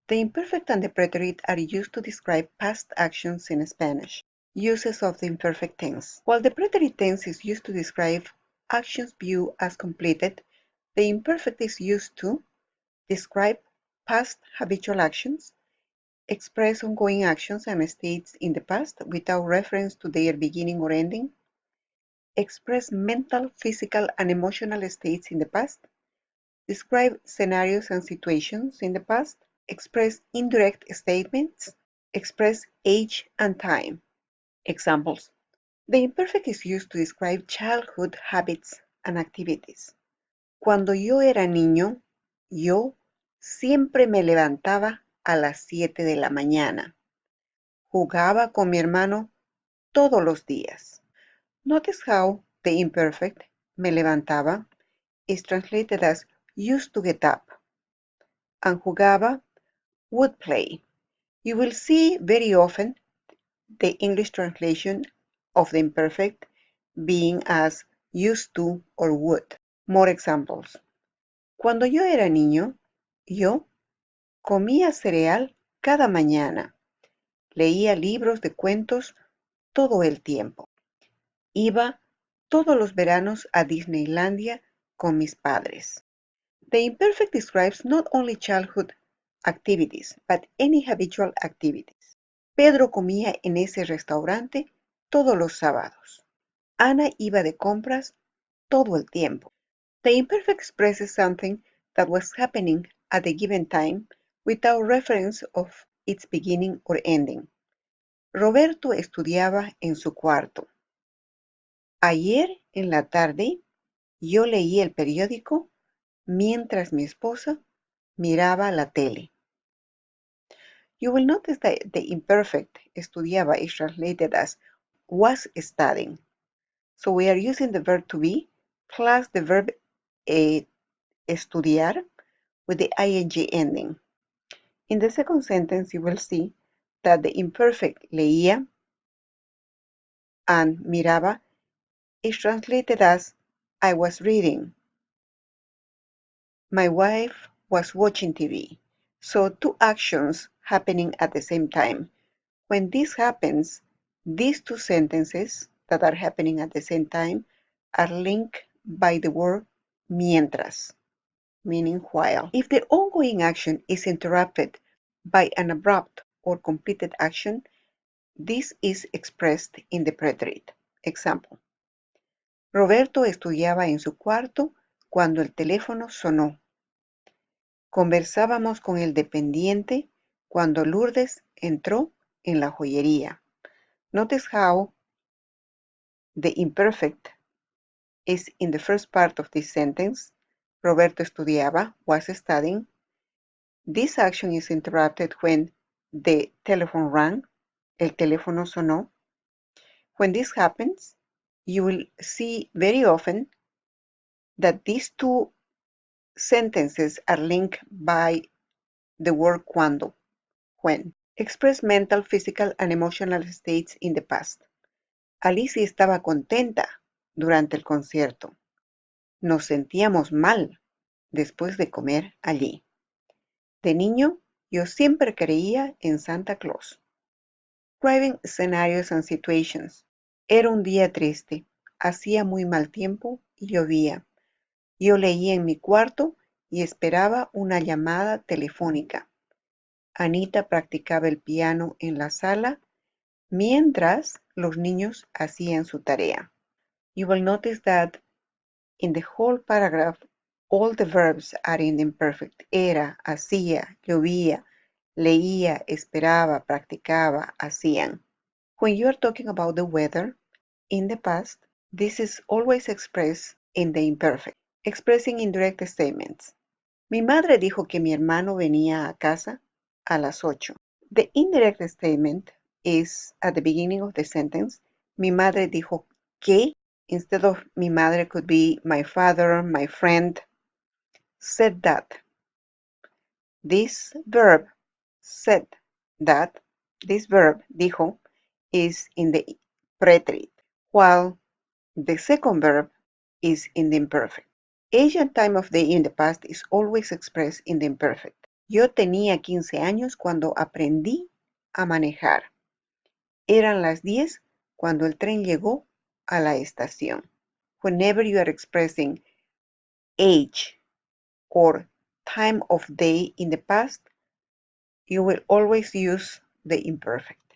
The imperfect and the preterite are used to describe past actions in Spanish. Uses of the imperfect tense. While the preterite tense is used to describe actions viewed as completed, the imperfect is used to describe past habitual actions, express ongoing actions and states in the past without reference to their beginning or ending, express mental, physical, and emotional states in the past, describe scenarios and situations in the past, express indirect statements, express age and time. Examples. The imperfect is used to describe childhood habits and activities. Cuando yo era niño, yo siempre me levantaba a las 7 de la mañana. Jugaba con mi hermano todos los días. Notice how the imperfect, me levantaba, is translated as used to get up, and jugaba, would play. You will see very often the English translation of the imperfect being as used to or would. More examples. Cuando yo era niño, yo comía cereal cada mañana. Leía libros de cuentos todo el tiempo. Iba todos los veranos a Disneylandia con mis padres. The imperfect describes not only childhood activities, but any habitual activities. Pedro comía en ese restaurante todos los sábados. Ana iba de compras todo el tiempo. The imperfect expresses something that was happening at a given time without reference of its beginning or ending. Roberto estudiaba en su cuarto. Ayer en la tarde yo leí el periódico mientras mi esposa miraba la tele. You will notice that the imperfect estudiaba is translated as was studying. So we are using the verb to be plus the verb estudiar with the ing ending. In the second sentence, you will see that the imperfect leía and miraba is translated as I was reading. My wife was watching TV. So two actions happening at the same time. When this happens, these two sentences that are happening at the same time are linked by the word mientras, meaning while. If the ongoing action is interrupted by an abrupt or completed action, this is expressed in the preterite. Example. Roberto estudiaba en su cuarto cuando el teléfono sonó. Conversábamos con el dependiente cuando Lourdes entró en la joyería. Notice how the imperfect is in the first part of this sentence. Roberto estudiaba, was studying. This action is interrupted when the telephone rang. El teléfono sonó. When this happens, you will see very often that these two sentences are linked by the word cuando, when. Express mental, physical, and emotional states in the past. Alicia estaba contenta durante el concierto. Nos sentíamos mal después de comer allí. De niño, yo siempre creía en Santa Claus. Describing scenarios and situations. Era un día triste. Hacía muy mal tiempo y llovía. Yo leía en mi cuarto y esperaba una llamada telefónica. Anita practicaba el piano en la sala mientras los niños hacían su tarea. You will notice that in the whole paragraph, all the verbs are in the imperfect. Era, hacía, llovía, leía, esperaba, practicaba, hacían. When you are talking about the weather, in the past, this is always expressed in the imperfect, expressing indirect statements. Mi madre dijo que mi hermano venía a casa a las 8. The indirect statement is at the beginning of the sentence. Mi madre dijo que, instead of mi madre could be my father, my friend, said that. This verb, said that, this verb, dijo, is in the preterite, while the second verb is in the imperfect. Age and time of day in the past is always expressed in the imperfect. Yo tenía 15 años cuando aprendí a manejar. Eran las 10 cuando el tren llegó a la estación. Whenever you are expressing age or time of day in the past, you will always use the imperfect.